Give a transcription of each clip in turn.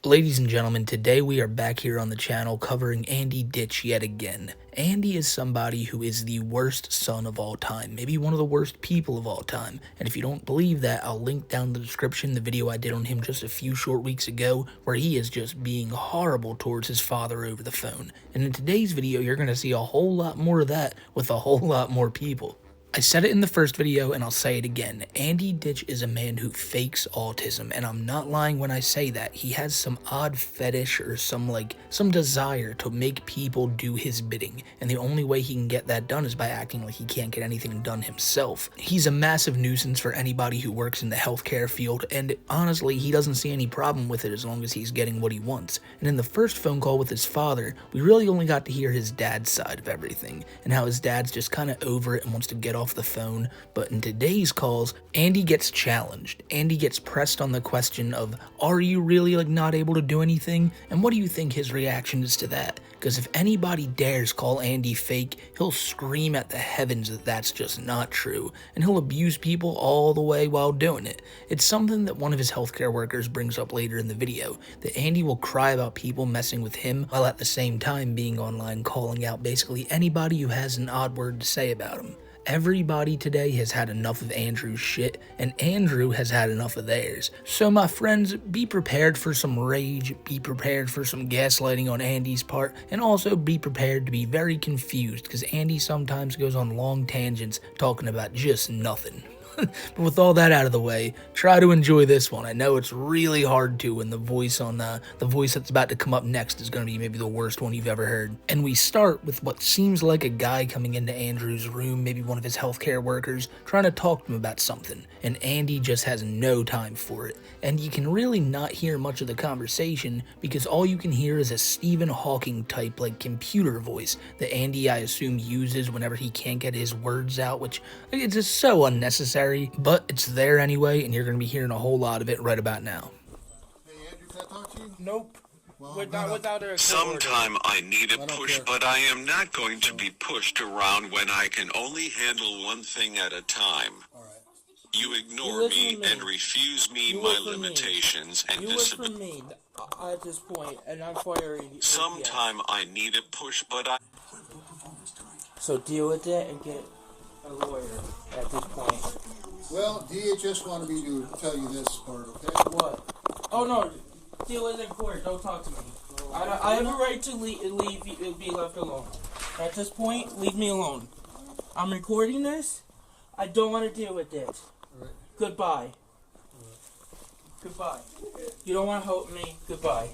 Ladies and gentlemen, today we are back here on the channel covering Andy Ditch yet again. Andy is somebody who is the worst son of all time, maybe one of the worst people of all time. And if you don't believe that, I'll link down in the description the video I did on him just a few short weeks ago, where he is just being horrible towards his father over the phone. And in today's video, you're going to see a whole lot more of that with a whole lot more people. I said it in the first video and I'll say it again. Andy Ditch is a man who fakes autism, and I'm not lying when I say that. He has some odd fetish or some desire to make people do his bidding, and the only way he can get that done is by acting like he can't get anything done himself. He's a massive nuisance for anybody who works in the healthcare field, and honestly, he doesn't see any problem with it as long as he's getting what he wants. And in the first phone call with his father, we really only got to hear his dad's side of everything, and how his dad's just kind of over it and wants to get off the phone. But in today's calls, Andy gets challenged. Andy gets pressed on the question of, are you really not able to do anything? And what do you think his reaction is to that? Because if anybody dares call Andy fake, he'll scream at the heavens that that's just not true, and he'll abuse people all the way while doing it. It's something that one of his healthcare workers brings up later in the video, that Andy will cry about people messing with him while at the same time being online calling out basically anybody who has an odd word to say about him. Everybody today has had enough of Andrew's shit, and Andrew has had enough of theirs. So my friends, be prepared for some rage, be prepared for some gaslighting on Andy's part, and also be prepared to be very confused, because Andy sometimes goes on long tangents talking about just nothing. But with all that out of the way, try to enjoy this one. I know it's really hard to when the voice that's about to come up next is going to be maybe the worst one you've ever heard. And we start with what seems like a guy coming into Andrew's room, maybe one of his healthcare workers, trying to talk to him about something, and Andy just has no time for it. And you can really not hear much of the conversation because all you can hear is a Stephen Hawking type computer voice that Andy, I assume, uses whenever he can't get his words out, which it's just so unnecessary. But it's there anyway, and you're going to be hearing a whole lot of it right about now. Hey, Andrew, can I talk to you? Nope. Well, Without a Sometime I need a I don't push, care. but I am not going to be pushed around when I can only handle one thing at a time. All right. You ignore listen me to me. and refuse me You my listen to me. limitations and You listen to me at this point, and I'm firing you. Sometime I need a push, but I... So deal with it and get a lawyer at this point. Well, DHS wanted me to tell you this part, okay? What? Oh no, deal with it in court. Don't talk to me. I have a right to be left alone. At this point, leave me alone. I'm recording this. I don't want to deal with this. All right. Goodbye. Goodbye. You don't want to help me. Goodbye.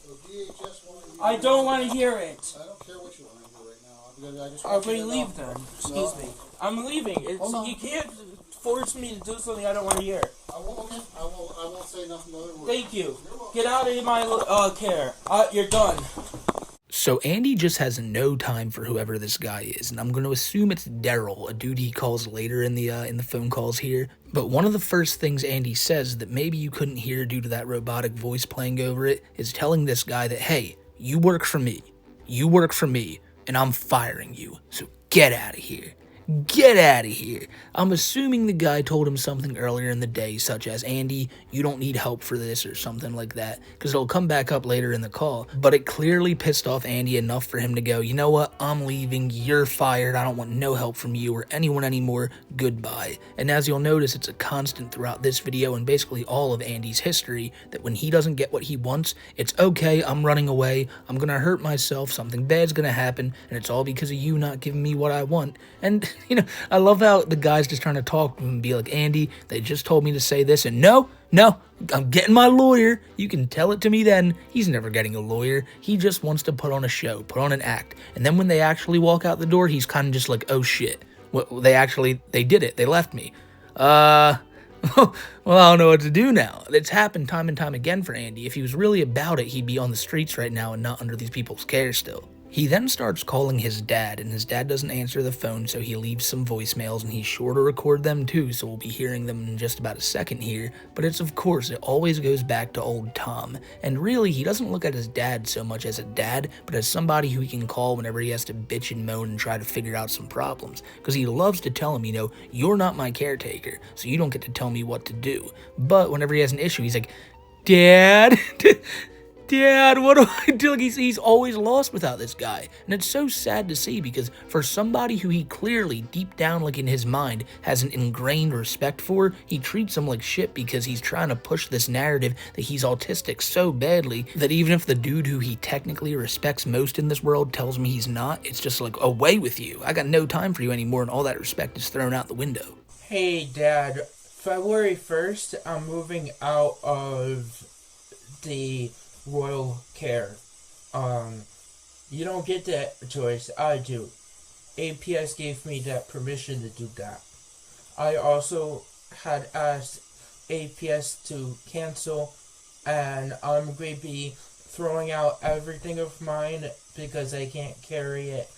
So DHS wanted me I don't want to hear it. I don't care what you want to do right now, because I just I'll want you to leave know. then. Excuse me. I'm leaving. Hold on. You can't force me to do something I don't want to hear. I won't say nothing other words. Thank you. Get out of my care. You're done. So Andy just has no time for whoever this guy is, and I'm going to assume it's Daryl, a dude he calls later in the phone calls here. But one of the first things Andy says that maybe you couldn't hear due to that robotic voice playing over it is telling this guy that, hey, you work for me, and I'm firing you, so get out of here. Get out of here. I'm assuming the guy told him something earlier in the day, such as, Andy, you don't need help for this, or something like that, because it'll come back up later in the call. But it clearly pissed off Andy enough for him to go, you know what, I'm leaving, you're fired, I don't want no help from you or anyone anymore, goodbye. And as you'll notice, it's a constant throughout this video and basically all of Andy's history, that when he doesn't get what he wants, it's okay, I'm running away, I'm gonna hurt myself, something bad's gonna happen, and it's all because of you not giving me what I want. And I love how the guy's just trying to talk to him and be like, Andy, they just told me to say this, and no, I'm getting my lawyer. You can tell it to me then. He's never getting a lawyer. He just wants to put on a show, put on an act. And then when they actually walk out the door, he's kind of just like, oh shit, they did it. They left me. Well, I don't know what to do now. It's happened time and time again for Andy. If he was really about it, he'd be on the streets right now and not under these people's care still. He then starts calling his dad, and his dad doesn't answer the phone, so he leaves some voicemails, and he's sure to record them too, so we'll be hearing them in just about a second here. But it's, of course, it always goes back to old Tom. And really, he doesn't look at his dad so much as a dad, but as somebody who he can call whenever he has to bitch and moan and try to figure out some problems. Because he loves to tell him, you know, you're not my caretaker, so you don't get to tell me what to do. But whenever he has an issue, he's like, Dad? Dad, what do I do? Like he's always lost without this guy. And it's so sad to see because for somebody who he clearly, deep down, like in his mind, has an ingrained respect for, he treats him like shit because he's trying to push this narrative that he's autistic so badly that even if the dude who he technically respects most in this world tells me he's not, it's just like, away with you. I got no time for you anymore, and all that respect is thrown out the window. Hey, Dad. February 1st, I'm moving out of the royal care. You don't get that choice. I do. APS gave me that permission to do that. I also had asked APS to cancel, and I'm going to be throwing out everything of mine because I can't carry it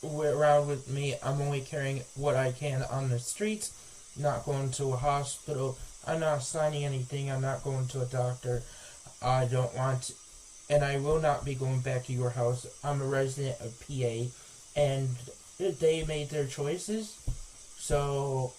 around with me. I'm only carrying what I can on the streets, not going to a hospital. I'm not signing anything. I'm not going to a doctor. I don't want, and I will not be going back to your house. I'm a resident of PA, and they made their choices, so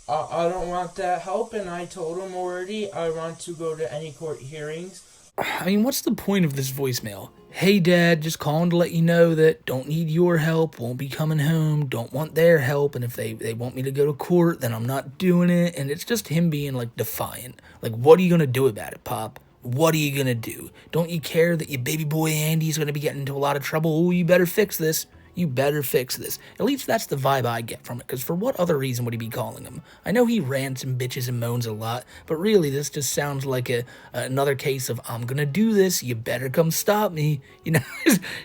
I don't want that help, and I told them already I want to go to any court hearings. I mean, what's the point of this voicemail? Hey, Dad, just calling to let you know that don't need your help, won't be coming home, don't want their help, and if they want me to go to court, then I'm not doing it, and it's just him being, like, defiant. Like, what are you gonna do about it, Pop? What are you gonna do? Don't you care that your baby boy Andy's gonna be getting into a lot of trouble? Oh, you better fix this. You better fix this. At least that's the vibe I get from it, because for what other reason would he be calling him? I know he rants and bitches and moans a lot, but really this just sounds like another case of, I'm gonna do this, you better come stop me. You know,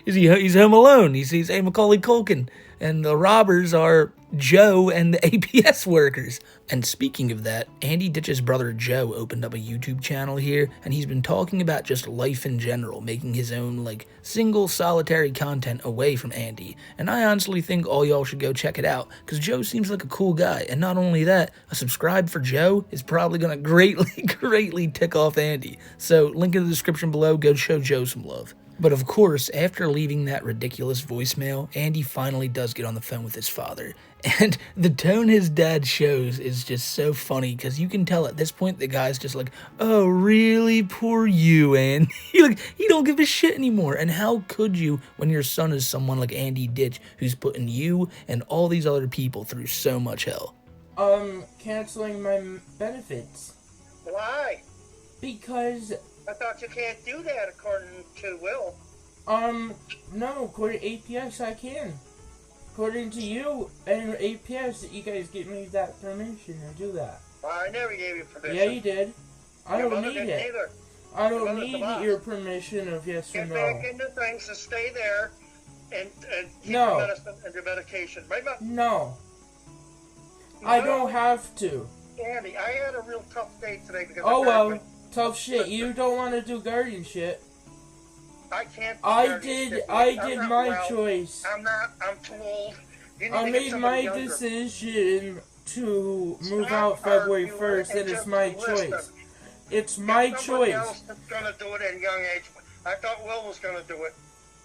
he's home alone. He's a Macaulay Culkin, and the robbers are Joe and the APS workers. And speaking of that, Andy Ditch's brother Joe opened up a YouTube channel here, and he's been talking about just life in general, making his own, like, single solitary content away from Andy. And I honestly think all y'all should go check it out, because Joe seems like a cool guy. And not only that, a subscribe for Joe is probably going to greatly tick off Andy. So, link in the description below, go show Joe some love. But of course, after leaving that ridiculous voicemail, Andy finally does get on the phone with his father. And the tone his dad shows is just so funny, because you can tell at this point the guy's just like, oh, really? Poor you, Andy. Like, he don't give a shit anymore. And how could you when your son is someone like Andy Ditch, who's putting you and all these other people through so much hell? Canceling my benefits. Why? Because I thought you can't do that according to Will. no, according to APS I can. According to you and APS, you guys give me that permission to do that. Well, I never gave you permission. Yeah, you did. I Your don't mother need didn't it. either. I Your don't mother's the need boss. your permission of yes or Get no. back into things and stay there and keep No. your medicine and your medication. Right, Mom? No. I don't have to. Andy, I had a real tough day today because Oh of well, American. tough shit. You don't want to do guardian shit. I can't. do I guardianship. did. I I'm did not my well. choice. I'm not. I'm too old. You need I to get made somebody my younger. decision to move Stop out February arguing 1st, and and it's just my listen. choice. It's my Get somebody choice. else that's gonna do it at a young age. I thought Will was gonna do it.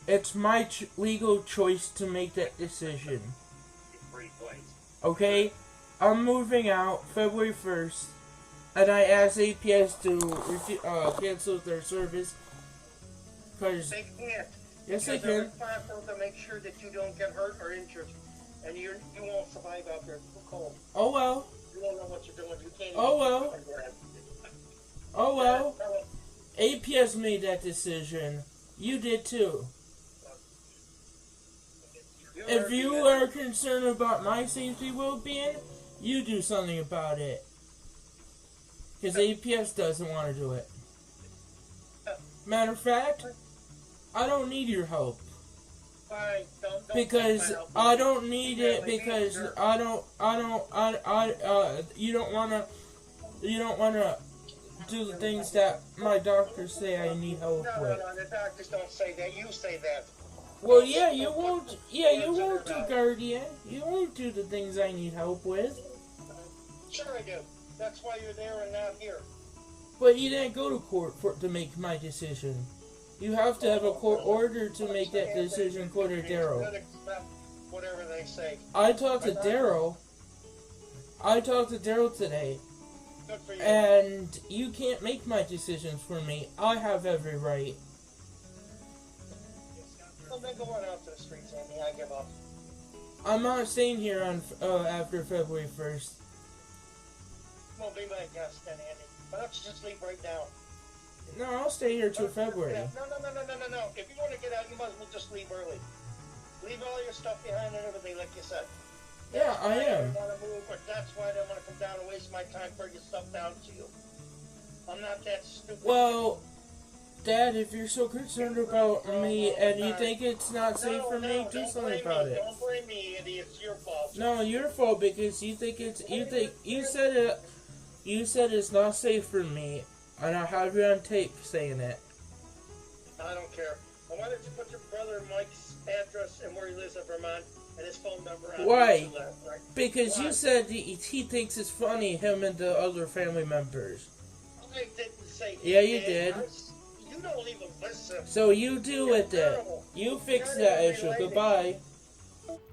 It's my legal choice to make that decision. Okay? I'm moving out February 1st, and I asked APS to cancel their service. Because, They can't. yes, they Because they're can. responsible to make sure that you don't get hurt or injured, and you won't survive out there. It's too cold. Oh well. You don't know what you're doing. You can't. Oh, even well. get there. Oh well. Tell 'em. APS made that decision. You did too. If heard you me. are concerned about my safety well-being, you do something about it. Because APS doesn't want to do it. Matter of fact, I don't need your help. Fine, don't Because take my help. I don't need Yeah, it we need because your- you don't wanna do the things that my doctors say I need help No, with. the doctors don't say that. You say that. Well, yeah, you won't. Yeah, you won't do Guardian. You won't do the things I need help with. Sure I do. That's why you're there and not here. But you didn't go to court to make my decision. You have to have a court order to make that decision, according to Daryl. Whatever they say. I talked to Daryl. I talked to Daryl today. Good for you. And you can't make my decisions for me. I have every right. Well, then go on out to the streets, Andy. I give up. I'm not staying here on after February 1st. Well, be my guest then, Andy. Why don't you just leave right now? No, I'll stay here till February. No. If you want to get out, you might as well just leave early. Leave all your stuff behind and everything, like you said. Yeah, I am. Want to move, but that's why I don't want to come down and waste my time bringing stuff down to you. I'm not that stupid. Well, Dad, if you're so concerned about me and you think it's not safe for me, do something about it. Don't blame me, Andy. It's your fault. No, your fault because you said it's not safe for me, and I have you on tape saying it. I don't care. Well, why don't you put your brother Mike's address and where he lives in Vermont and his phone number on Why? the left, right? Because Why? you said he thinks it's funny, him and the other family members. I didn't say Yeah, you did. did. You don't even listen. So you do with it. You fix that issue. Goodbye.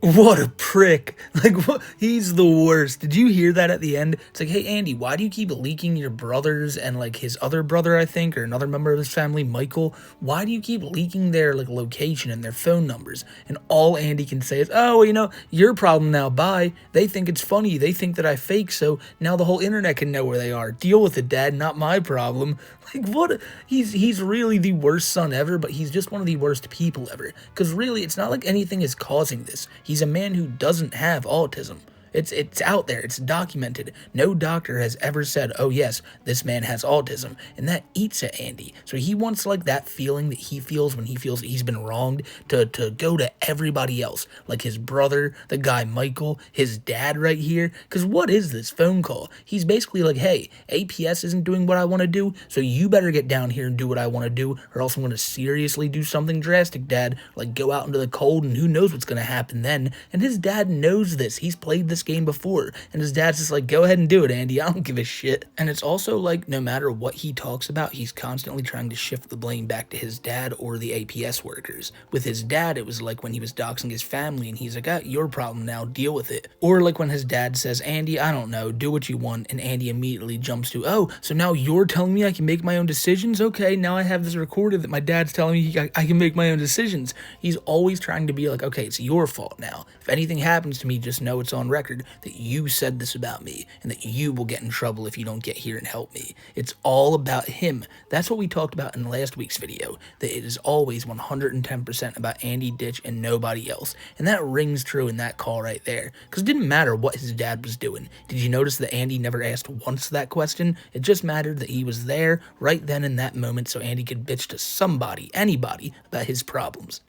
What a prick. Like, what? He's the worst. Did you hear that at the end? It's like, hey, Andy, why do you keep leaking your brothers and, like, his other brother, I think, or another member of his family, Michael? Why do you keep leaking their, like, location and their phone numbers? And all Andy can say is, oh, you know, your problem now, bye. They think it's funny. They think that I fake, so now the whole internet can know where they are. Deal with it, Dad, not my problem. Like, what? He's really the worst son ever, but he's just one of the worst people ever. Because really, it's not like anything is causing this. He's a man who doesn't have autism. It's out there. It's documented. No doctor has ever said, oh yes, this man has autism. And that eats at Andy. So he wants like that feeling that he feels when he feels that he's been wronged to go to everybody else. Like his brother, the guy Michael, his dad right here. Because what is this phone call? He's basically like, hey, APS isn't doing what I want to do, so you better get down here and do what I want to do, or else I'm going to seriously do something drastic, Dad. Like go out into the cold and who knows what's going to happen then. And his dad knows this. He's played this game before, and his dad's just like, go ahead and do it, Andy, I don't give a shit. And it's also like, no matter what he talks about, he's constantly trying to shift the blame back to his dad or the APS workers. With his dad, it was like when he was doxing his family, and he's like, ah, your problem now, deal with it. Or like when his dad says, Andy, I don't know, do what you want, and Andy immediately jumps to, oh, so now you're telling me I can make my own decisions? Okay, now I have this recorded that my dad's telling me I can make my own decisions. He's always trying to be like, okay, it's your fault now. If anything happens to me, just know it's on record that you said this about me, and that you will get in trouble if you don't get here and help me. It's all about him. That's what we talked about in last week's video, that it is always 110% about Andy Ditch and nobody else. And that rings true in that call right there, because it didn't matter what his dad was doing. Did you notice that Andy never asked once that question? It just mattered that he was there right then in that moment so Andy could bitch to somebody, anybody, about his problems.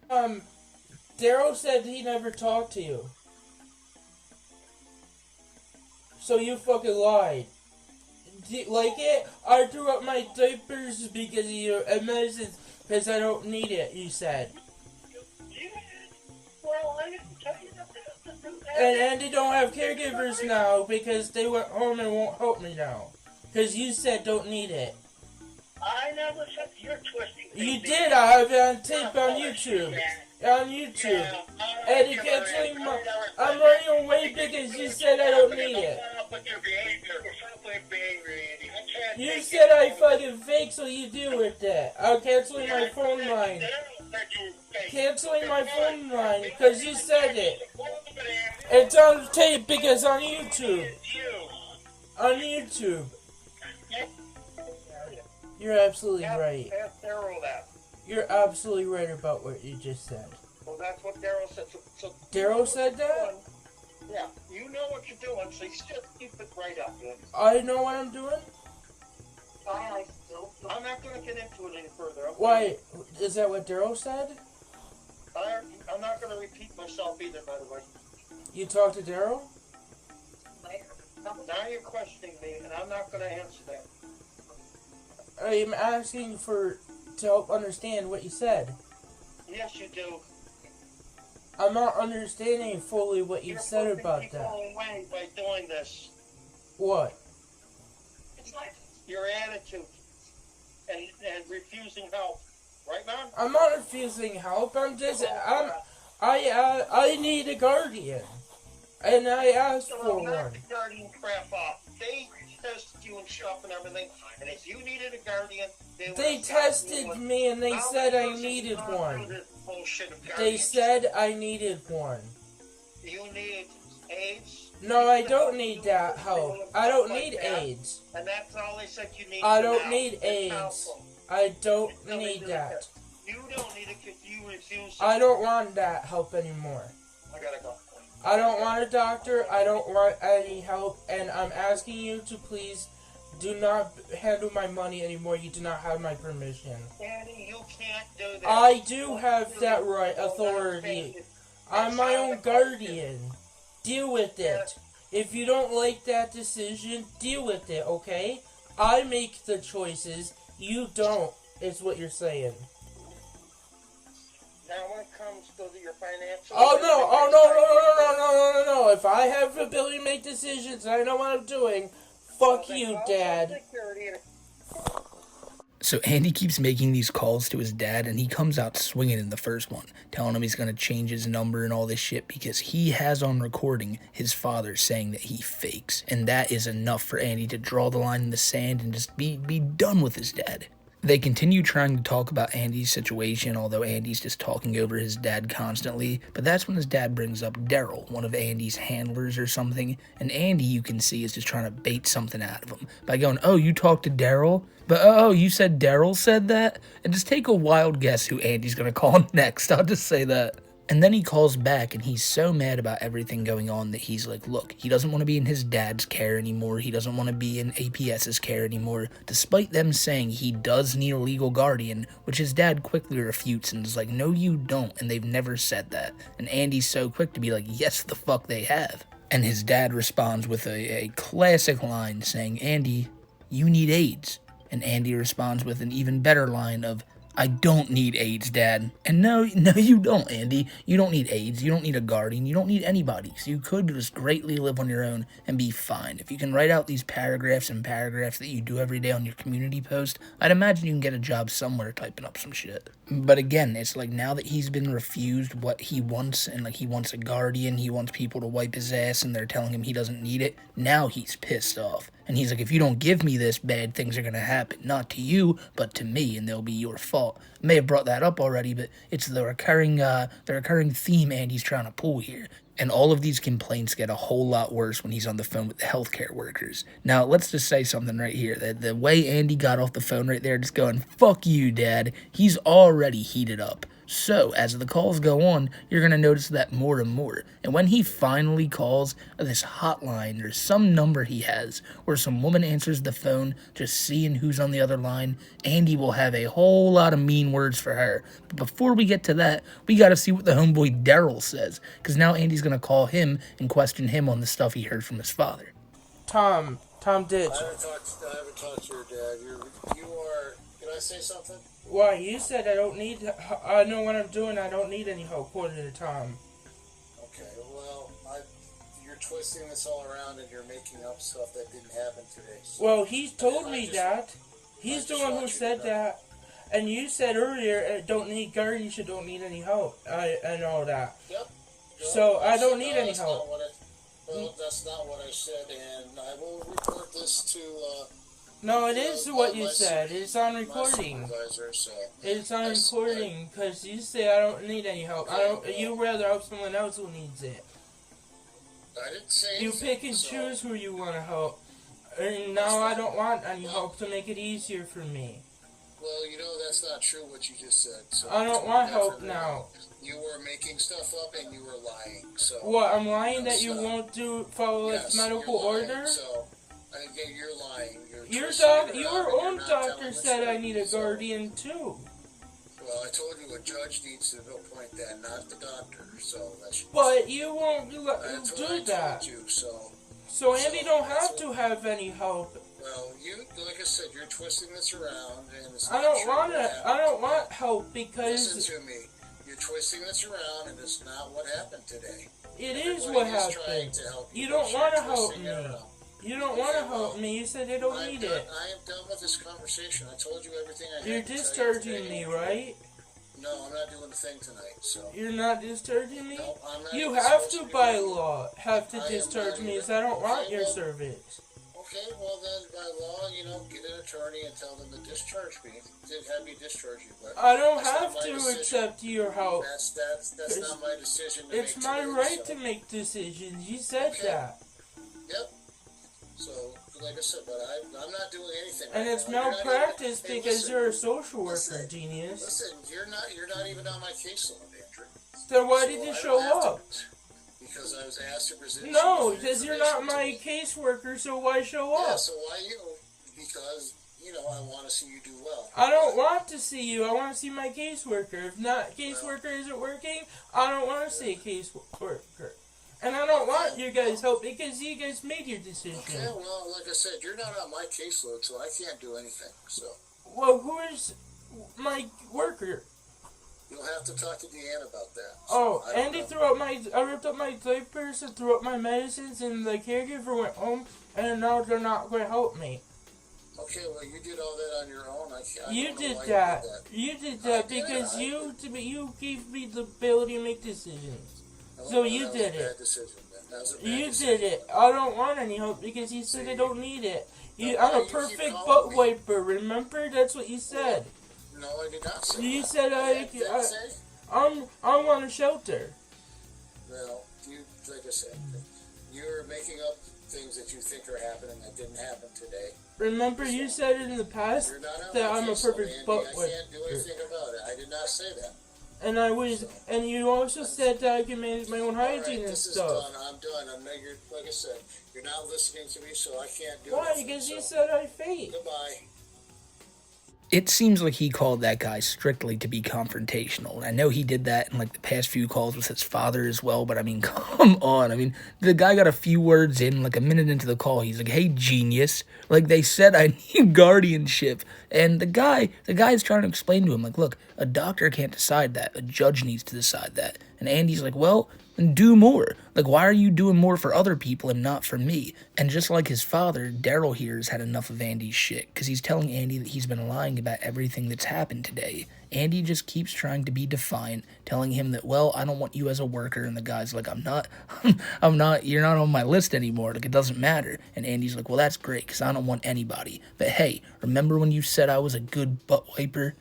Daryl said he never talked to you. So you fucking lied. Do you like it? I threw up my diapers because of your medicine, because I don't need it, you said. Well, I didn't tell you that. And Andy don't have caregivers now because they went home and won't help me now. Because you said don't need it. I never said you're twisting. You did. I have it on tape on YouTube. On YouTube. Eddie canceling my... I'm running away because you said I don't need it. You said I fucking fake, so you deal with that. I'm canceling my phone line. Canceling my phone line because you said it. It's on tape because on YouTube. On YouTube. You're absolutely right. Ask Daryl that. You're absolutely right about what you just said. Well, that's what Daryl said. So Daryl said that? Yeah, you know what you're doing, so you still keep it right up, man. I know what I'm doing? I'm not going to get into it any further. Okay? Why? Is that what Daryl said? I'm not going to repeat myself either, by the way. You talked to Daryl? Now you're questioning me, and I'm not going to answer that. I'm asking to help understand what you said. Yes, you do. I'm not understanding fully what you You're said putting about people that. away by doing this. What? Your attitude and refusing help. Right, man? I'm not refusing help. I need a guardian. And I asked for Knock one. the guardian crap off. They tested you and shop and everything, and if you needed a guardian, They tested me and they said I needed one. They said I needed one. You need AIDS? No, I don't need that help. I don't need AIDS. And that's all they said you need. I for don't now. need It's AIDS. helpful. I don't Until they need do the that. test. You don't need it because you refuse. I don't want that help anymore. I gotta go. I don't want a doctor. I don't want any help. And I'm asking you to please do not handle my money anymore. You do not have my permission. Daddy, you can't do that. I do have that right, authority. I'm my own guardian. Deal with it. If you don't like that decision, deal with it, okay? I make the choices. You don't, is what you're saying. Now when it comes to your financial... No. If I have the ability to make decisions and I know what I'm doing, fuck you, Dad. So Andy keeps making these calls to his dad, and he comes out swinging in the first one, telling him he's going to change his number and all this shit because he has on recording his father saying that he fakes. And that is enough for Andy to draw the line in the sand and just be done with his dad. They continue trying to talk about Andy's situation, although Andy's just talking over his dad constantly. But that's when his dad brings up Daryl, one of Andy's handlers or something. And Andy, you can see, is just trying to bait something out of him by going, "Oh, you talked to Daryl? But oh, you said Daryl said that?" And just take a wild guess who Andy's going to call next. I'll just say that. And then he calls back, and he's so mad about everything going on that he's like, look, he doesn't want to be in his dad's care anymore. He doesn't want to be in APS's care anymore, despite them saying he does need a legal guardian, which his dad quickly refutes and is like, no, you don't, and they've never said that. And Andy's so quick to be like, yes, the fuck they have. And his dad responds with a classic line saying, Andy, you need AIDS. And Andy responds with an even better line of, I don't need AIDS, Dad. And no, you don't, Andy. You don't need AIDS. You don't need a guardian. You don't need anybody. So you could just greatly live on your own and be fine. If you can write out these paragraphs and paragraphs that you do every day on your community post, I'd imagine you can get a job somewhere typing up some shit. But again, it's like now that he's been refused what he wants, and like he wants a guardian, he wants people to wipe his ass, and they're telling him he doesn't need it, now he's pissed off. And he's like, if you don't give me this, bad things are going to happen. Not to you, but to me, and they'll be your fault. I may have brought that up already, but it's the recurring theme Andy's trying to pull here. And all of these complaints get a whole lot worse when he's on the phone with the healthcare workers. Now, let's just say something right here. That the way Andy got off the phone right there, just going, fuck you, Dad, he's already heated up. So, as the calls go on, you're going to notice that more and more. And when he finally calls this hotline or some number he has, where some woman answers the phone, just seeing who's on the other line, Andy will have a whole lot of mean words for her. But before we get to that, we got to see what the homeboy Daryl says, because now Andy's going to call him and question him on the stuff he heard from his father. Tom Ditch. I haven't talked to your dad. You are... Can I say something? Why, you said I know what I'm doing, I don't need any help, according to Tom. Okay, well, you're twisting this all around and you're making up stuff that didn't happen today. So. Well, he's told me that. He's the one who said that. And you said earlier, don't need guardians, you don't need any help. I know that. Yep. So, I don't need any help. That's not what I said, and I will report this to... No, it is what you said. It's on recording. So It's on recording, because you say I don't need any help. You rather help someone else who needs it. I didn't say You pick and choose who you want to help. And now I don't want any help to make it easier for me. Well, that's not true what you just said. So I don't want help now. You were making stuff up and you were lying. So What, I'm lying that you won't follow its medical order? So, you're lying. Your own doctor said I need a guardian too. Well, I told you a judge needs to appoint that, not the doctor. So that's. But you won't do that. So Andy don't have to have any help. Well, like I said, you're twisting this around, and it's I don't want help because. Listen to me. You're twisting this around, and it's not what happened today. It is Everybody what is trying happened. to help You but don't you're want to help twisting it me. around. You don't want to help me. You said I don't need it. I am done with this conversation. I told you everything I had You're to tell you discharging today. me, right? No, I'm not doing the thing tonight. So You're not discharging me? no, I'm not. You even have supposed to, be by doing it. law, have to I am discharge not me, even- as I don't want Okay, your well- service. Okay, well then, by law, get an attorney and tell them to discharge me. Have me discharge you, but I don't that's not have my to decision. accept your help. That's not my decision to It's make my today, right so. to make decisions. You said Okay. that. Yep. So, like I said, but I'm not doing anything. And right it's now. You're not malpractice even- hey, because listen, you're a social worker, listen, genius. Listen, you're not even on my caseload, Andrew. Then why So did you I show don't have to- up? Because I was asked to present. No, some because you're not information to my me. caseworker, so why show Yeah, up? so why you? Because I want to see you do well. I don't want to see you. I want to see my caseworker. If not, caseworker isn't working, I don't want to see a caseworker. And I don't want you guys' help because you guys made your decision. Okay, well, like I said, you're not on my caseload, so I can't do anything. So Well, who is my worker? you'll have to talk to Deanne about that. So Oh, I don't Andy know. I ripped up my diapers and threw up my medicines, and the caregiver went home, and now they're not going to help me. Okay, well, you did all that on your own. I You don't know did why that. You You did I that did, because I you gave me the ability to make decisions. did. So Well, you that was did a it. bad decision, then. That was a bad You decision. did it. I don't want any help because you said I don't need it. I'm a You keep perfect calling butt me. wiper. Remember? That's what you said. No, I did not say You that. said Did say? I want a shelter. Well, like I said, you're making up things that you think are happening that didn't happen today. Remember, you said in the past You're not on that my I'm a case, perfect Andy. butt I can't do wiper. anything about it. I did not say that. And and you also said that I can manage my own All right, hygiene and this is stuff. done. I'm done. Like I said, you're not listening to me, so I can't do Why? anything. Because you So, said I fake. goodbye. It seems like he called that guy strictly to be confrontational. And I know he did that in like the past few calls with his father as well, but I mean, come on. I mean, the guy got a few words in, like a minute into the call. He's like, "Hey, genius. Like they said I need guardianship." And the guy's trying to explain to him, like, look, a doctor can't decide that. A judge needs to decide that. And Andy's like, well, then do more. Like, why are you doing more for other people and not for me? And just like his father, Daryl here has had enough of Andy's shit, because he's telling Andy that he's been lying about everything that's happened today. Andy just keeps trying to be defiant, telling him that, well, I don't want you as a worker, and the guy's like, I'm not, you're not on my list anymore, like, it doesn't matter. And Andy's like, well, that's great, because I don't want anybody. But hey, remember when you said I was a good butt wiper?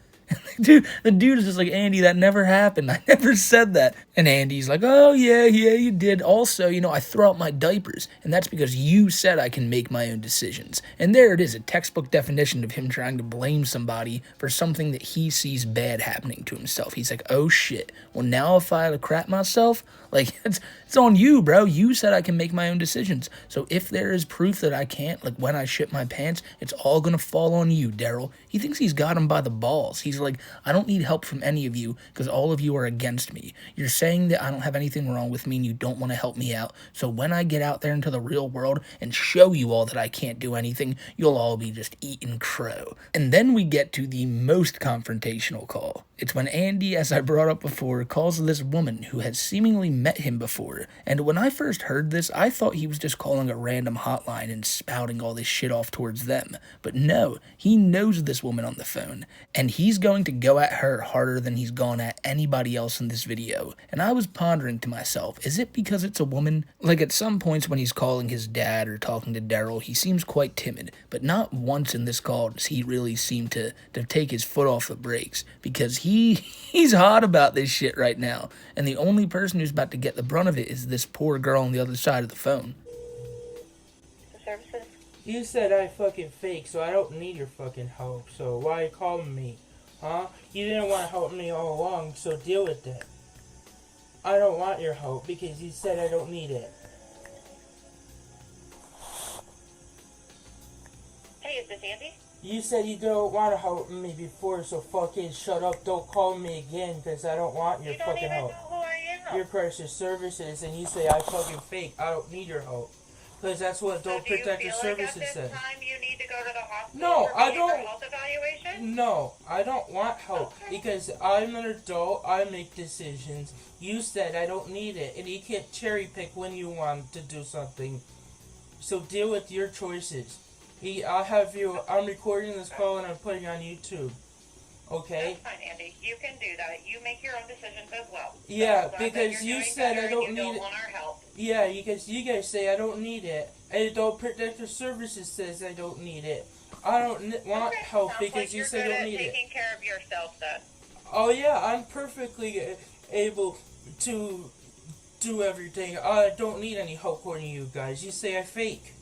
The dude is just like, Andy, that never happened. I never said that. And Andy's like, oh, yeah, you did. Also, I throw out my diapers. And that's because you said I can make my own decisions. And there it is, a textbook definition of him trying to blame somebody for something that he sees bad happening to himself. He's like, oh, shit. Well, now if I crap myself, like, it's on you, bro. You said I can make my own decisions. So if there is proof that I can't, like when I shit my pants, it's all gonna fall on you, Daryl. He thinks he's got him by the balls. He's like, I don't need help from any of you because all of you are against me. You're saying that I don't have anything wrong with me and you don't want to help me out. So when I get out there into the real world and show you all that I can't do anything, you'll all be just eating crow. And then we get to the most confrontational call. It's when Andy, as I brought up before, calls this woman who has seemingly met him before. And when I first heard this, I thought he was just calling a random hotline and spouting all this shit off towards them. But no, he knows this woman on the phone, and he's going to go at her harder than he's gone at anybody else in this video. And I was pondering to myself, is it because it's a woman? Like at some points when he's calling his dad or talking to Daryl, he seems quite timid, but not once in this call does he really seem to take his foot off the brakes, because he's hot about this shit right now, and the only person who's about to get the brunt of it is this poor girl on the other side of the phone. Services? You said I fucking fake, so I don't need your fucking help. So why are you calling me? Huh? You didn't want to help me all along, so deal with it. I don't want your help because you said I don't need it. Hey, is this Andy? You said you don't want to help me before, so fucking shut up. Don't call me again because I don't want your You don't fucking even help. know who I am. Your precious services, and you say I fucking fake. I don't need your help. Because that's what So Don't do you Protect Your feel like at Services this said. time you need to go go to the hospital No, for I behavioral don't. health evaluation? No, I don't want help because I'm an adult. I make decisions. You said I don't need it, and you can't cherry pick when you want to do something. So deal with your choices. I have you. I'm recording this call and I'm putting it on YouTube. Okay? That's fine, Andy. You can do that. You make your own decisions as well. So Yeah, I'm glad that because you're you doing said better I don't and need you it. don't want our help. Yeah, because you guys say I don't need it. Adult Protective Services says I don't need it. I don't want Okay, help sounds because like you you're say I good don't at need it. taking care of yourself then. Oh yeah, I'm perfectly able to do everything. I don't need any help according to you guys. You say I fake.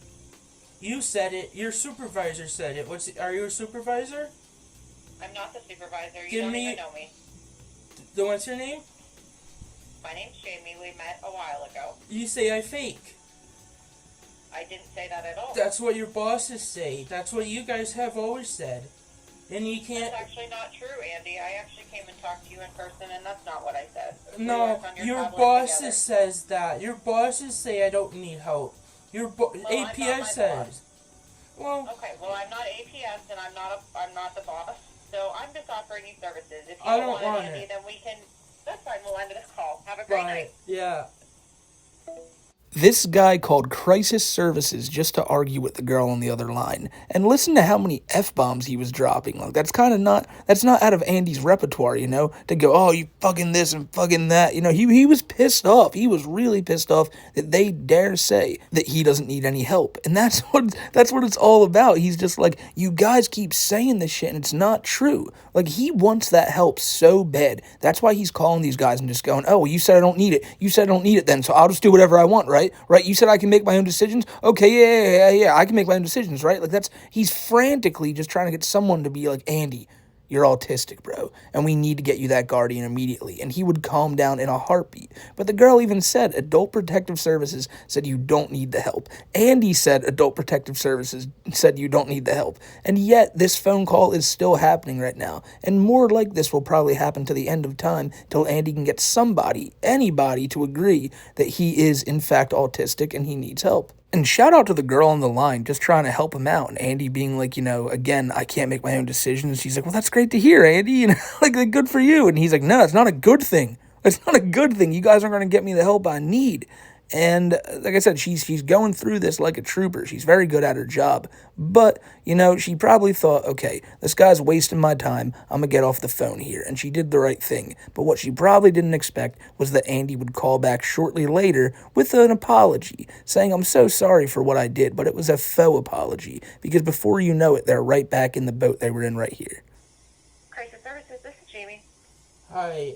You said it. Your supervisor said it. Are you a supervisor? I'm not the supervisor. You Give don't me- even know me. What's your name? My name's Jamie. We met a while ago. You say I fake. I didn't say that at all. That's what your bosses say. That's what you guys have always said. And you can't. That's actually not true, Andy. I actually came and talked to you in person, and that's not what I said. We No, worked on your tablet bosses together. says that. Your bosses say I don't need help. Your I'm not my APS says. boss. Well, Okay, well, I'm not APS, and I'm not the boss. So I'm just offering you services. If you I don't don't want Andy, it. then we can. That's fine. We'll end this call. Have a great night. yeah. This guy called Crisis Services just to argue with the girl on the other line. And listen to how many F-bombs he was dropping. Like, that's not out of Andy's repertoire, you know, to go, oh, you fucking this and fucking that. You know, he was pissed off. He was really pissed off that they dare say that he doesn't need any help. And that's what it's all about. He's just like, you guys keep saying this shit and it's not true. Like, he wants that help so bad. That's why he's calling these guys and just going, oh, well, you said I don't need it. You said I don't need it then, so I'll just do whatever I want, right? Right? You said I can make my own decisions? Okay, yeah, I can make my own decisions, right? Like, he's frantically just trying to get someone to be like, Andy, you're autistic, bro, and we need to get you that guardian immediately. And he would calm down in a heartbeat. But the girl even said Adult Protective Services said you don't need the help. Andy said Adult Protective Services said you don't need the help. And yet this phone call is still happening right now. And more like this will probably happen to the end of time till Andy can get anybody to agree that he is in fact autistic and he needs help. And shout out to the girl on the line just trying to help him out. And Andy being like, you know, again, I can't make my own decisions. She's like, well, that's great to hear, Andy. You know, like, good for you. And he's like, no, it's not a good thing. It's not a good thing. You guys aren't going to get me the help I need. And like I said, she's going through this like a trooper. She's very good at her job. But, you know, she probably thought, okay, this guy's wasting my time. I'm going to get off the phone here. And she did the right thing. But what she probably didn't expect was that Andy would call back shortly later with an apology, saying, I'm so sorry for what I did, but it was a faux apology. Because before you know it, they're right back in the boat they were in right here. Crisis Services, this is Jamie. Hi.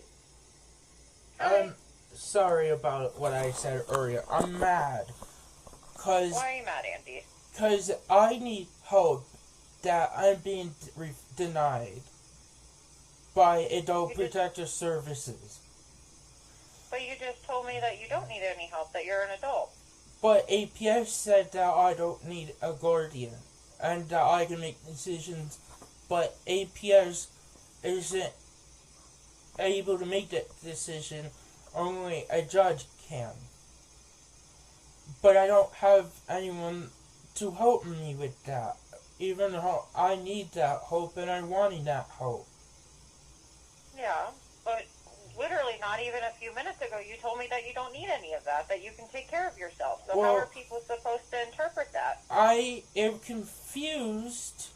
Hi. Sorry about what I said earlier. I'm mad. Why are you mad, Andy? Because I need help that I'm being denied by Adult Protective Services. But you just told me that you don't need any help, that you're an adult. But APS said that I don't need a guardian and that I can make decisions, but APS isn't able to make that decision. Only a judge can. But I don't have anyone to help me with that. Even though I need that help and I'm wanting that help. Yeah, but literally not even a few minutes ago you told me that you don't need any of that, that you can take care of yourself. So how Well, are people supposed to interpret that? I am confused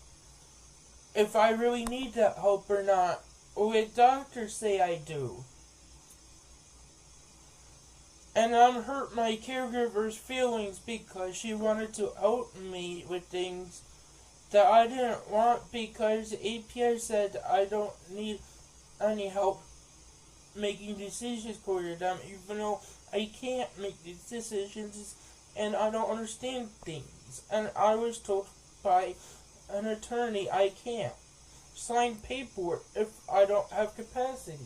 if I really need that help or not. Would doctors say I do? And I'm hurt my caregiver's feelings because she wanted to help me with things that I didn't want because API said I don't need any help making decisions for them, even though I can't make these decisions and I don't understand things. And I was told by an attorney I can't sign paperwork if I don't have capacity.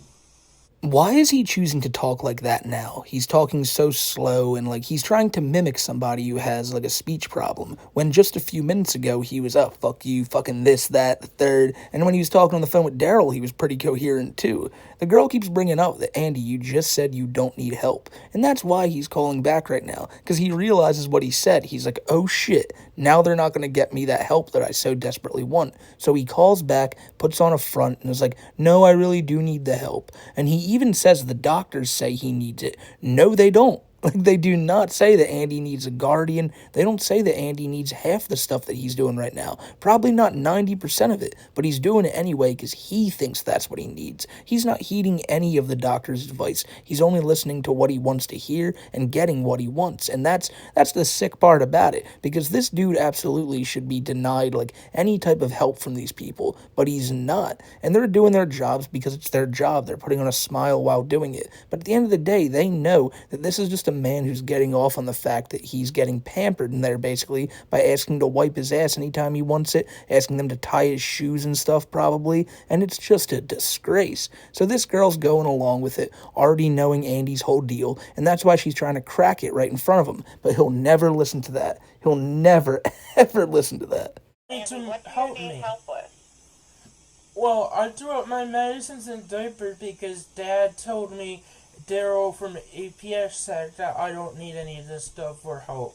Why is he choosing to talk like that now? He's talking so slow and like he's trying to mimic somebody who has like a speech problem. When just a few minutes ago he was, oh, fuck you, fucking this, that, the third. And when he was talking on the phone with Daryl, he was pretty coherent too. The girl keeps bringing up that, Andy, you just said you don't need help. And that's why he's calling back right now. Because he realizes what he said. He's like, oh shit, now they're not going to get me that help that I so desperately want. So he calls back, puts on a front, and is like, no, I really do need the help. And he even says the doctors say he needs it. No, they don't. Like, they do not say that Andy needs a guardian. They don't say that Andy needs half the stuff that he's doing right now. Probably not 90% of it, but he's doing it anyway because he thinks that's what he needs. He's not heeding any of the doctor's advice. He's only listening to what he wants to hear and getting what he wants. And that's the sick part about it, because this dude absolutely should be denied, like, any type of help from these people, but he's not. And they're doing their jobs because it's their job. They're putting on a smile while doing it. But at the end of the day, they know that this is just a man who's getting off on the fact that he's getting pampered in there, basically, by asking to wipe his ass anytime he wants it, asking them to tie his shoes and stuff, probably, and it's just a disgrace. So this girl's going along with it, already knowing Andy's whole deal, and that's why she's trying to crack it right in front of him, but he'll never listen to that. He'll never, ever listen to that. Andy, what do you need help with? Well, I threw out my medicines and diapers because Dad told me Daryl from APS said that I don't need any of this stuff for help.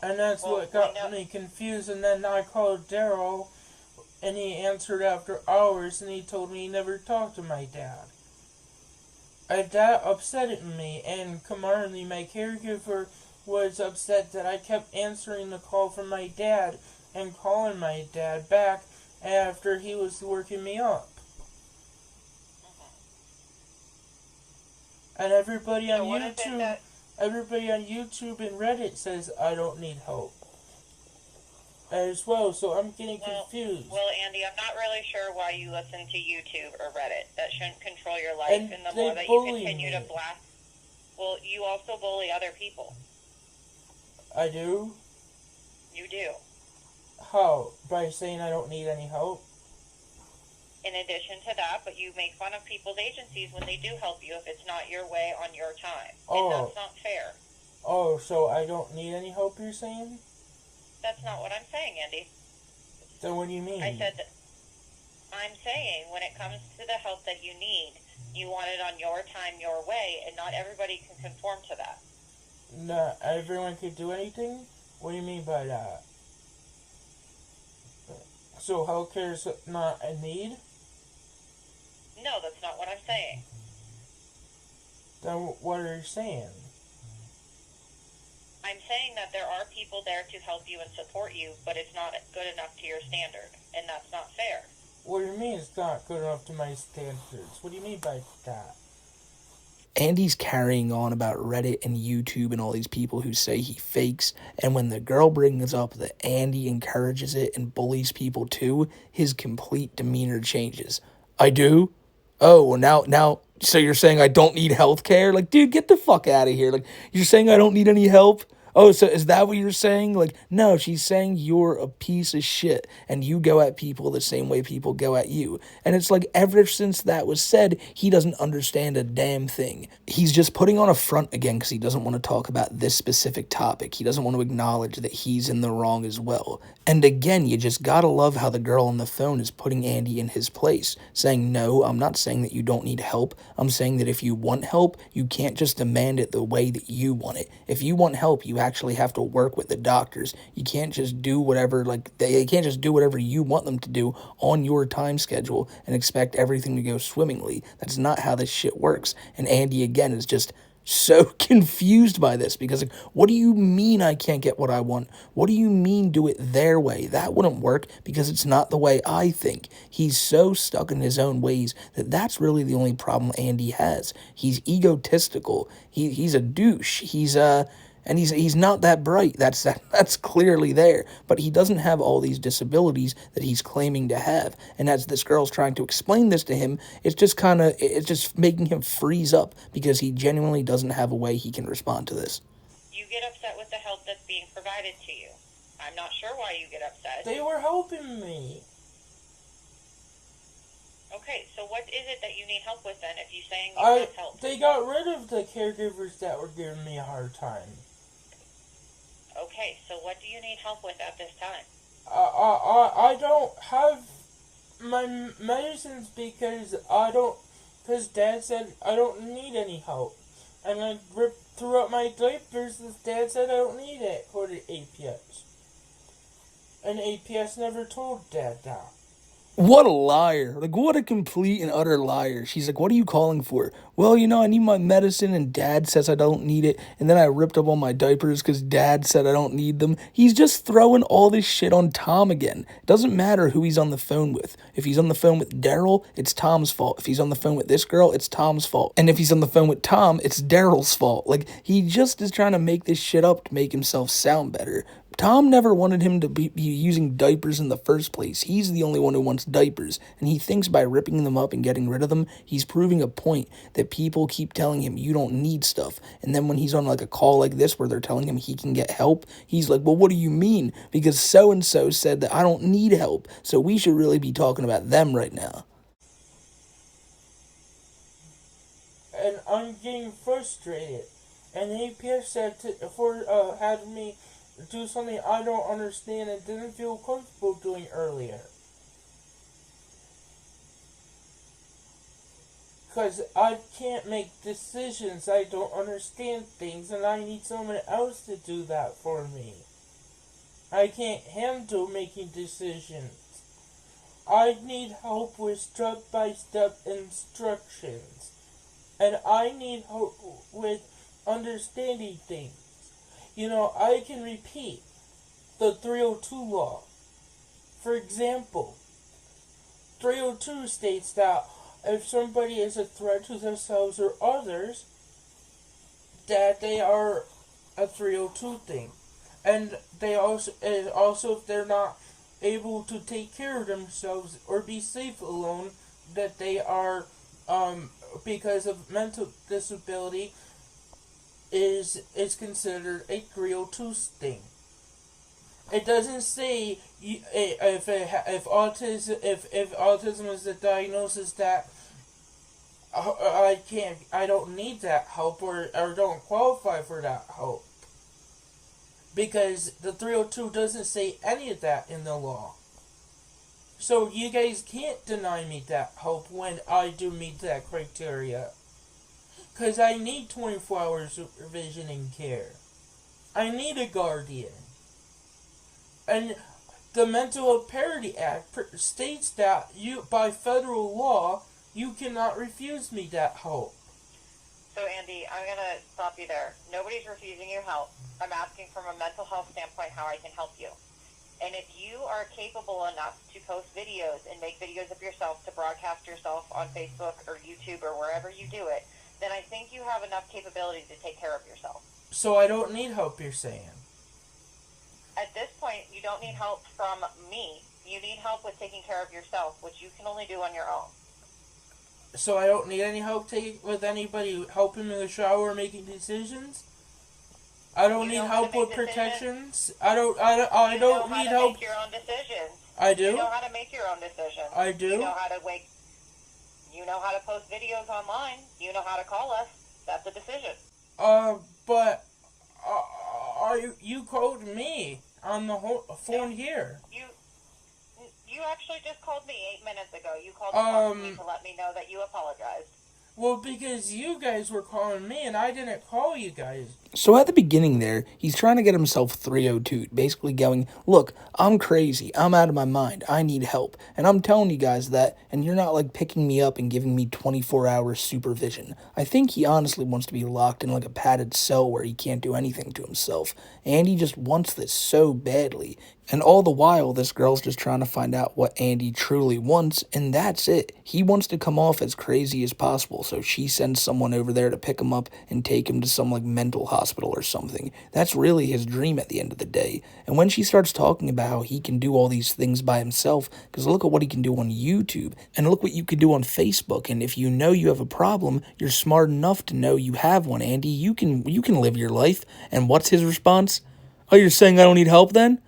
And that's what got me confused. And then I called Daryl, and he answered after hours, and he told me he never talked to my dad. And that upset me, and Kamarly, my caregiver, was upset that I kept answering the call from my dad and calling my dad back after he was working me up. And everybody on YouTube and Reddit says I don't need help as well, so I'm getting confused. Well, Andy, I'm not really sure why you listen to YouTube or Reddit. That shouldn't control your life, And the they more that you bully continue me. to blast. Well, you also bully other people. I do? You do. How? By saying I don't need any help? In addition to that, but you make fun of people's agencies when they do help you if it's not your way on your time. And that's not fair. Oh, so I don't need any help, you're saying? That's not what I'm saying, Andy. Then what do you mean? I said that I'm saying when it comes to the help that you need, you want it on your time, your way, and not everybody can conform to that. Not everyone can do anything? What do you mean by that? So healthcare is not a need? No, that's not what I'm saying. Then what are you saying? I'm saying that there are people there to help you and support you, but it's not good enough to your standard, and that's not fair. What do you mean it's not good enough to my standards? What do you mean by that? Andy's carrying on about Reddit and YouTube and all these people who say he fakes, and when the girl brings up that Andy encourages it and bullies people too, his complete demeanor changes. I do? Oh, well now, so you're saying I don't need health care? Like, dude, get the fuck out of here. Like, you're saying I don't need any help? Oh, so is that what you're saying? Like, no, she's saying you're a piece of shit, and you go at people the same way people go at you. And it's like, ever since that was said, he doesn't understand a damn thing. He's just putting on a front again because he doesn't want to talk about this specific topic. He doesn't want to acknowledge that he's in the wrong as well. And again, you just gotta love how the girl on the phone is putting Andy in his place, saying, no, I'm not saying that you don't need help. I'm saying that if you want help, you can't just demand it the way that you want it. If you want help, you actually have to work with the doctors. You can't just do whatever, like, they can't just do whatever you want them to do on your time schedule and expect everything to go swimmingly. That's not how this shit works. And Andy, again, is just so confused by this because, like, what do you mean I can't get what I want? What do you mean do it their way? That wouldn't work because it's not the way I think. He's so stuck in his own ways that that's really the only problem Andy has. He's egotistical. He's a douche. And he's not that bright. That's clearly there. But he doesn't have all these disabilities that he's claiming to have. And as this girl's trying to explain this to him, it's just making him freeze up because he genuinely doesn't have a way he can respond to this. You get upset with the help that's being provided to you. I'm not sure why you get upset. They were helping me. Okay, so what is it that you need help with then if you're saying you want help? They got rid of the caregivers that were giving me a hard time. Okay, so what do you need help with at this time? I don't have my medicines because Dad said I don't need any help. And I threw out my diapers because Dad said I don't need it, according to APS. And APS never told Dad that. What a liar. Like, what a complete and utter liar. She's like, what are you calling for? Well, I need my medicine and Dad says I don't need it. And then I ripped up all my diapers because Dad said I don't need them. He's just throwing all this shit on Tom again. It doesn't matter who he's on the phone with. If he's on the phone with Daryl, it's Tom's fault. If he's on the phone with this girl, it's Tom's fault. And if he's on the phone with Tom, it's Daryl's fault. Like, he just is trying to make this shit up to make himself sound better. Tom never wanted him to be using diapers in the first place. He's the only one who wants diapers, and he thinks by ripping them up and getting rid of them, he's proving a point that people keep telling him you don't need stuff. And then when he's on like a call like this where they're telling him he can get help, he's like, well, what do you mean? Because so-and-so said that I don't need help, so we should really be talking about them right now. And I'm getting frustrated. And APS said had me do something I don't understand and didn't feel comfortable doing earlier. Because I can't make decisions. I don't understand things and I need someone else to do that for me. I can't handle making decisions. I need help with step-by-step instructions. And I need help with understanding things. I can repeat the 302 law. For example, 302 states that if somebody is a threat to themselves or others, that they are a 302 thing. And they also if they're not able to take care of themselves or be safe alone, that they are, because of mental disability, is considered a 302 thing. It doesn't say if autism is the diagnosis that I don't need that help or don't qualify for that help. Because the 302 doesn't say any of that in the law. So you guys can't deny me that help when I do meet that criteria. Because I need 24-hour supervision and care. I need a guardian. And the Mental Health Parity Act states that by federal law, you cannot refuse me that help. So, Andy, I'm going to stop you there. Nobody's refusing you help. I'm asking from a mental health standpoint how I can help you. And if you are capable enough to post videos and make videos of yourself to broadcast yourself on Facebook or YouTube or wherever you do it, then I think you have enough capability to take care of yourself. So I don't need help, you're saying? At this point, you don't need help from me. You need help with taking care of yourself, which you can only do on your own. So I don't need any help with anybody helping me in the shower making decisions? I don't need help with protections? I don't need help. You know how to make your own decisions. I do? You know how to make your own decisions. I do? You know how to post videos online. You know how to call us. That's a decision. But you called me on the phone here. You actually just called me 8 minutes ago. You called me to let me know that you apologized. Well, because you guys were calling me and I didn't call you guys. So at the beginning there, he's trying to get himself 302'd, basically going, look, I'm crazy, I'm out of my mind, I need help, and I'm telling you guys that, and you're not like picking me up and giving me 24-hour supervision. I think he honestly wants to be locked in like a padded cell where he can't do anything to himself, and he just wants this so badly. And all the while, this girl's just trying to find out what Andy truly wants, and that's it. He wants to come off as crazy as possible, so she sends someone over there to pick him up and take him to some like mental hospital or something. That's really his dream at the end of the day. And when she starts talking about how he can do all these things by himself, because look at what he can do on YouTube, and look what you can do on Facebook, and if you know you have a problem, you're smart enough to know you have one, Andy. You can live your life. And what's his response? Oh, you're saying I don't need help then?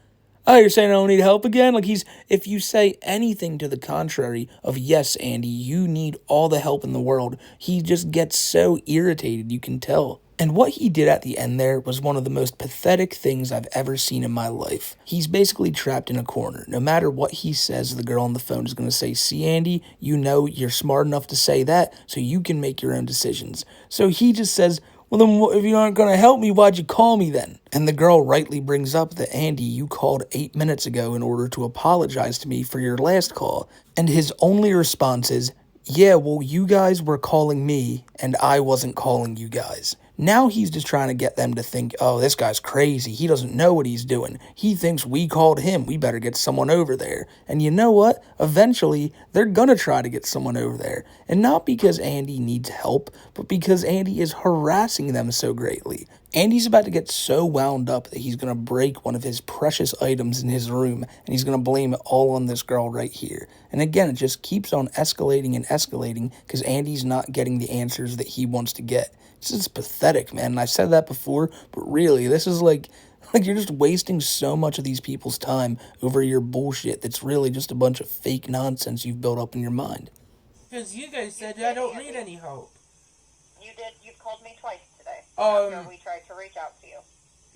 Oh, you're saying I don't need help again? Like if you say anything to the contrary of, yes, Andy, you need all the help in the world, he just gets so irritated, you can tell. And what he did at the end there was one of the most pathetic things I've ever seen in my life. He's basically trapped in a corner. No matter what he says, the girl on the phone is going to say, see, Andy, you know you're smart enough to say that, so you can make your own decisions. So he just says, well, then if you aren't going to help me, why'd you call me then? And the girl rightly brings up that, Andy, you called 8 minutes ago in order to apologize to me for your last call. And his only response is, yeah, well, you guys were calling me, and I wasn't calling you guys. Now he's just trying to get them to think, oh, this guy's crazy. He doesn't know what he's doing. He thinks we called him. We better get someone over there. And you know what? Eventually, they're gonna try to get someone over there. And not because Andy needs help, but because Andy is harassing them so greatly. Andy's about to get so wound up that he's going to break one of his precious items in his room, and he's going to blame it all on this girl right here. And again, it just keeps on escalating and escalating because Andy's not getting the answers that he wants to get. This is pathetic, man. And I said that before, but really, this is like you're just wasting so much of these people's time over your bullshit that's really just a bunch of fake nonsense you've built up in your mind. Because you guys said I don't need any help. You did. You've called me twice today. Um, After we tried to reach out to you.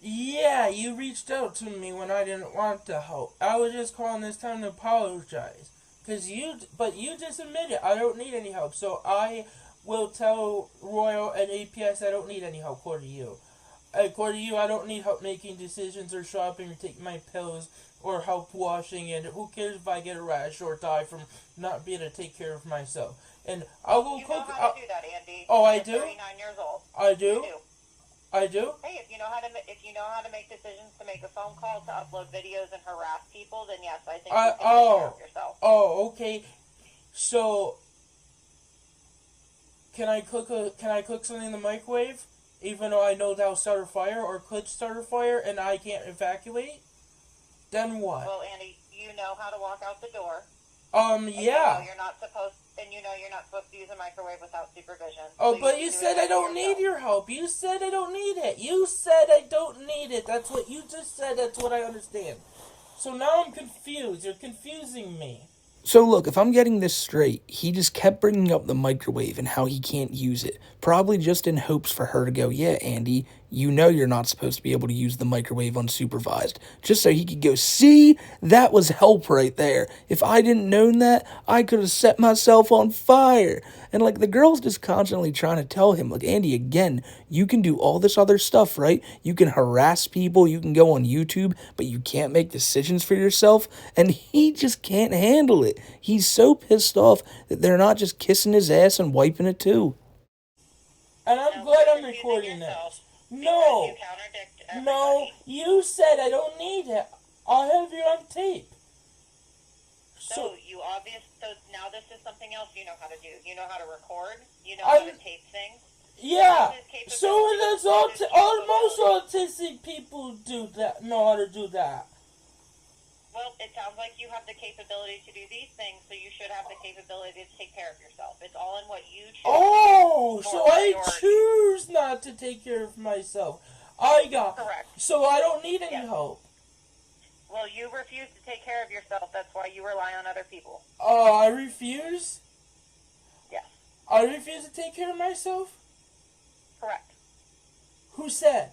Yeah, you reached out to me when I didn't want the help. I was just calling this time to apologize. But you just admitted I don't need any help. So I will tell Royal and APS I don't need any help, according to you. According to you, I don't need help making decisions or shopping or taking my pills or help washing, and who cares if I get a rash or die from not being able to take care of myself. And I'll go You cook. know how to do that, Andy. Oh, I You're do? 39 years old. I do? You do. I do? Hey, if you know how to make decisions to make a phone call, to upload videos and harass people, then yes, I think you can take care of yourself. Oh, okay. So can I cook something in the microwave, even though I know that'll start a fire or could start a fire and I can't evacuate? Then what? Well, Andy, you know how to walk out the door. Yeah. You know you're not supposed to use a microwave without supervision. Oh, so but you said I don't need your help. You said I don't need it. You said I don't need it. That's what you just said. That's what I understand. So now I'm confused. You're confusing me. So look, if I'm getting this straight, he just kept bringing up the microwave and how he can't use it, probably just in hopes for her to go, yeah, Andy, you know you're not supposed to be able to use the microwave unsupervised, just so he could go, see, that was help right there. If I didn't known that, I could have set myself on fire. And like the girl's just constantly trying to tell him, like, Andy, again, you can do all this other stuff, right? You can harass people, you can go on YouTube, but you can't make decisions for yourself. And he just can't handle it. He's so pissed off that they're not just kissing his ass and wiping it too. And I'm glad I'm recording this. No, you said I don't need it. I'll have you on tape. So now this is something else you know how to do. You know how to record. You know how to tape things. Yeah. So does most autistic people know how to do that. Well, it sounds like you have the capability to do these things, so you should have the capability to take care of yourself. It's all in what you choose. Oh, so I choose not to take care of myself. Correct. So I don't need any help. Well, you refuse to take care of yourself. That's why you rely on other people. Oh, I refuse? Yes. I refuse to take care of myself? Correct. Who said?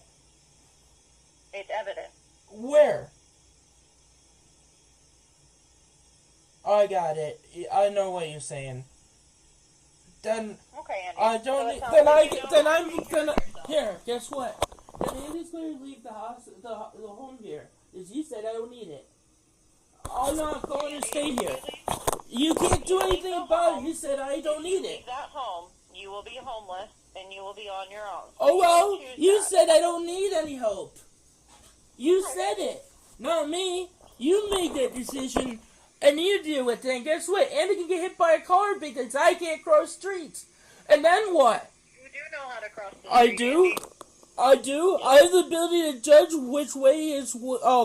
It's evident. Where? I got it. I know what you're saying. Then okay, Andy. I don't. Here. Guess what? Then Andy's going to leave the house, the home here. As you said, I don't need it. I'm not going to stay here. You can't do anything about it. You said I don't need it. Leave that home, you will be homeless and you will be on your own. Oh well, you said I don't need any help. You said it, not me. You made that decision. And you deal with it, and guess what? Andy can get hit by a car because I can't cross streets. And then what? You do know how to cross the street. I do. I do. I have the ability to judge which way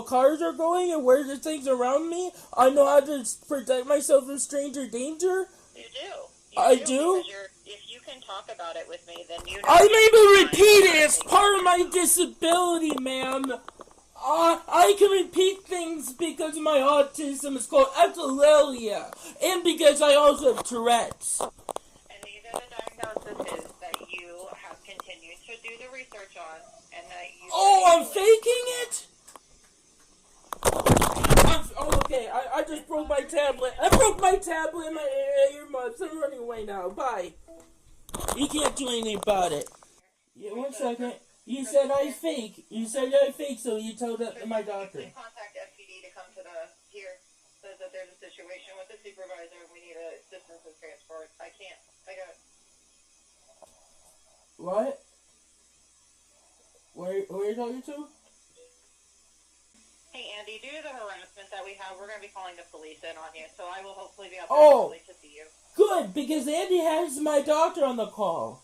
cars are going and where the things around me. I know how to protect myself from stranger danger. You do. I do. If you can talk about it with me, then you know. I'm able to repeat it. It's part of my disability, ma'am. I can repeat things because my autism is called echolalia, and because I also have Tourette's. And these are the diagnoses that you have continued to do the research on, and that you... Oh, I'm faking it? Okay, I just broke my tablet. I broke my tablet and my earmuffs. I'm running away now. Bye. You can't do anything about it. Yeah, 1 second. You said I fake. You said I fake, so you told my doctor. Contact FPD to come to the here. Says that there's a situation with the supervisor. We need assistance with transport. I can't. I got. What? Where are you talking to? Hey Andy, due to the harassment that we have, we're going to be calling the police in on you. So I will hopefully be out there shortly to see you. Good, because Andy has my doctor on the call.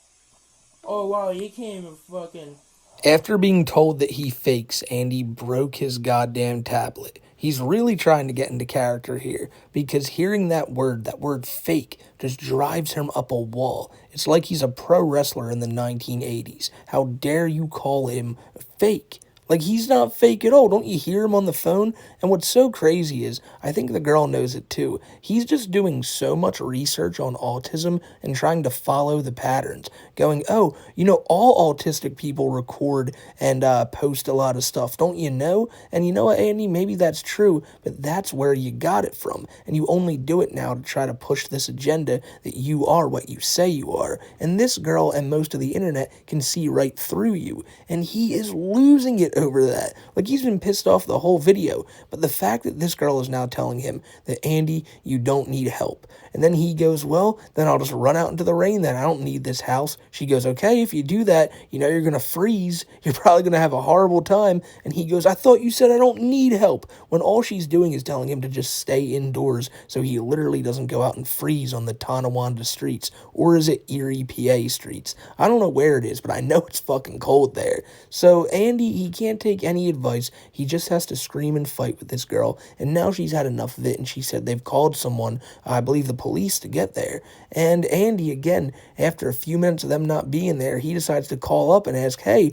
Oh wow, he came and fucking... After being told that he fakes, Andy broke his goddamn tablet. He's really trying to get into character here, because hearing that word fake, just drives him up a wall. It's like he's a pro wrestler in the 1980s. How dare you call him fake? Like, he's not fake at all. Don't you hear him on the phone? And what's so crazy is, I think the girl knows it too. He's just doing so much research on autism and trying to follow the patterns. Going, oh, you know, all autistic people record and post a lot of stuff, don't you know? And you know what, Andy? Maybe that's true, but that's where you got it from. And you only do it now to try to push this agenda that you are what you say you are. And this girl and most of the internet can see right through you. And he is losing it over that. Like, he's been pissed off the whole video. But the fact that this girl is now telling him that, Andy, you don't need help. And then he goes, well, then I'll just run out into the rain then. I don't need this house. She goes, okay, if you do that, you know you're going to freeze. You're probably going to have a horrible time. And he goes, I thought you said I don't need help. When all she's doing is telling him to just stay indoors so he literally doesn't go out and freeze on the Tonawanda streets. Or is it Erie, PA streets? I don't know where it is, but I know it's fucking cold there. So Andy, he can't take any advice. He just has to scream and fight with this girl. And now she's had enough of it, and she said they've called someone, I believe the police, to get there. And Andy, again, after a few minutes of them not being there, he decides to call up and ask, hey,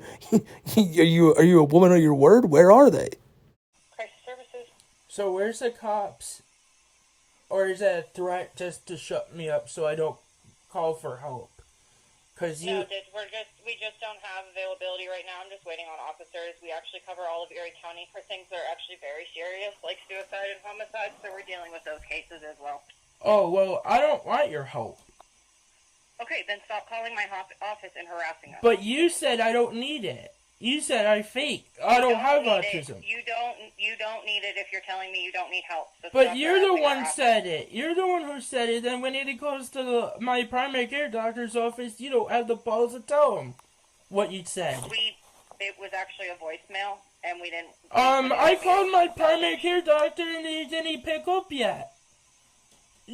are you a woman of your word? Where are they? Crisis services. So where's the cops? Or is that a threat just to shut me up so I don't call for help? Cause you... No, we just don't have availability right now. I'm just waiting on officers. We actually cover all of Erie County for things that are actually very serious, like suicide and homicide, so we're dealing with those cases as well. Oh, well, I don't want your help. Okay, then stop calling my office and harassing us. But you said I don't need it. You said I fake. I don't have autism. You don't need it if you're telling me you don't need help. So but you're the one who said it. You're the one who said it. And when it goes to my primary care doctor's office, you don't have the balls to tell him what you said. It was actually a voicemail, and we didn't... I called my primary care doctor, and he didn't pick up yet.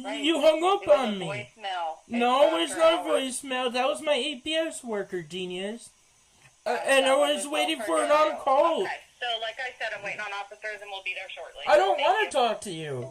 Right. You hung up on me. Voicemail. No, it's not a voicemail. That was my APS worker, genius. And I was waiting for an on-call. Okay, so like I said, I'm waiting on officers and we'll be there shortly. I don't want to talk to you.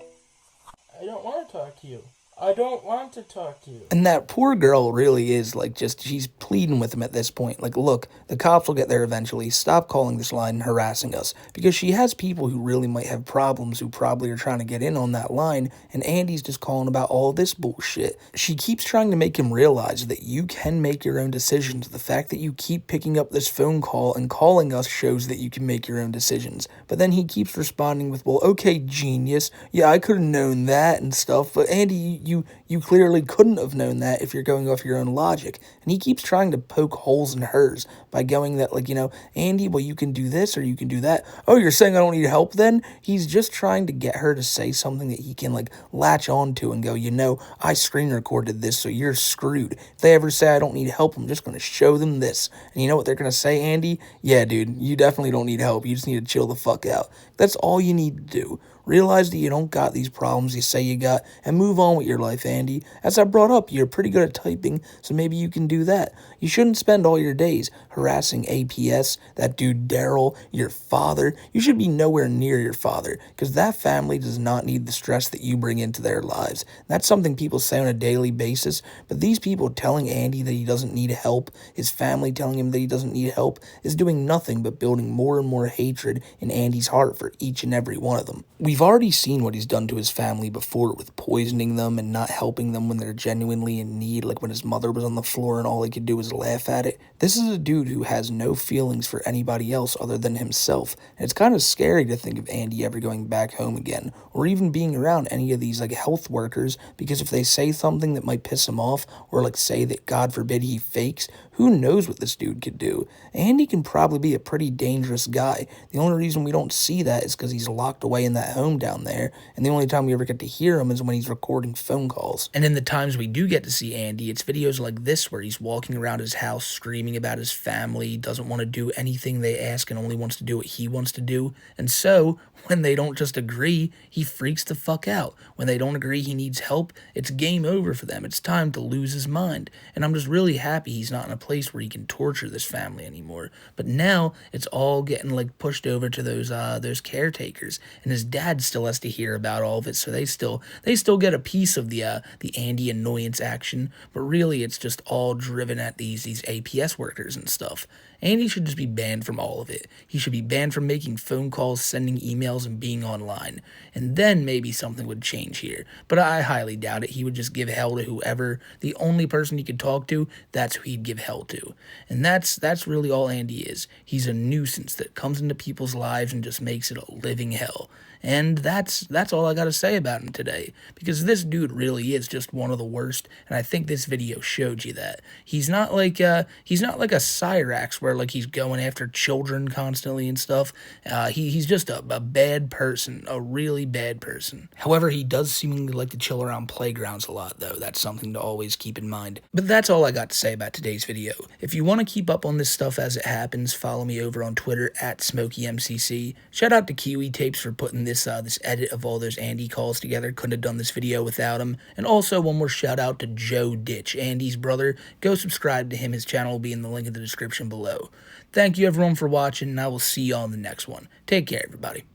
I don't want to talk to you. I don't want to talk to you. And that poor girl really is, like, just, she's pleading with him at this point. Like, look, the cops will get there eventually. Stop calling this line and harassing us. Because she has people who really might have problems who probably are trying to get in on that line, and Andy's just calling about all this bullshit. She keeps trying to make him realize that you can make your own decisions. The fact that you keep picking up this phone call and calling us shows that you can make your own decisions. But then he keeps responding with, well, okay, genius. Yeah, I could have known that and stuff, but Andy, you clearly couldn't have known that if you're going off your own logic. And he keeps trying to poke holes in hers by going that, like, you know, Andy, well, you can do this or you can do that. Oh, you're saying I don't need help then? He's just trying to get her to say something that he can, like, latch on to and go, you know, I screen recorded this, so you're screwed. If they ever say I don't need help, I'm just going to show them this. And you know what they're going to say, Andy? Yeah, dude, you definitely don't need help. You just need to chill the fuck out. That's all you need to do. Realize that you don't got these problems you say you got and move on with your life, Andy. As I brought up, you're pretty good at typing, so maybe you can do that. You shouldn't spend all your days harassing APS, that dude Daryl, your father. You should be nowhere near your father, because that family does not need the stress that you bring into their lives. That's something people say on a daily basis, but these people telling Andy that he doesn't need help, his family telling him that he doesn't need help, is doing nothing but building more and more hatred in Andy's heart for each and every one of them. We've already seen what he's done to his family before with poisoning them and not helping them when they're genuinely in need, like when his mother was on the floor and all he could do was laugh at it. This is a dude who has no feelings for anybody else other than himself, and it's kind of scary to think of Andy ever going back home again, or even being around any of these like health workers, because if they say something that might piss him off, or like say that God forbid he fakes, who knows what this dude could do. Andy can probably be a pretty dangerous guy. The only reason we don't see that is because he's locked away in that home down there, and the only time we ever get to hear him is when he's recording phone calls. And in the times we do get to see Andy, it's videos like this where he's walking around his house screaming about his family, doesn't want to do anything they ask and only wants to do what he wants to do. And so, when they don't just agree, he freaks the fuck out. When they don't agree he needs help, it's game over for them. It's time to lose his mind. And I'm just really happy he's not in a place where he can torture this family anymore. But now it's all getting like pushed over to those caretakers, and his dad still has to hear about all of it. So they still get a piece of the Andy annoyance action. But really, it's just all driven at these APS workers and stuff. Andy should just be banned from all of it. He should be banned from making phone calls, sending emails, and being online. And then maybe something would change here. But I highly doubt it. He would just give hell to whoever. The only person he could talk to, that's who he'd give hell to. And that's really all Andy is. He's a nuisance that comes into people's lives and just makes it a living hell. And that's all I gotta say about him today, because this dude really is just one of the worst, and I think this video showed you that. He's not like a Cyrax where like he's going after children constantly and stuff. He's just a bad person, a really bad person. However, he does seemingly like to chill around playgrounds a lot, though. That's something to always keep in mind. But that's all I got to say about today's video. If you want to keep up on this stuff as it happens, follow me over on Twitter at SmokeyMcC. Shout out to Kiwi Tapes for putting this edit of all those Andy calls together. Couldn't have done this video without him. And also one more shout out to Joe Ditch, Andy's brother. Go subscribe to him. His channel will be in the link in the description below. Thank you everyone for watching, and I will see you on the next one. Take care, everybody.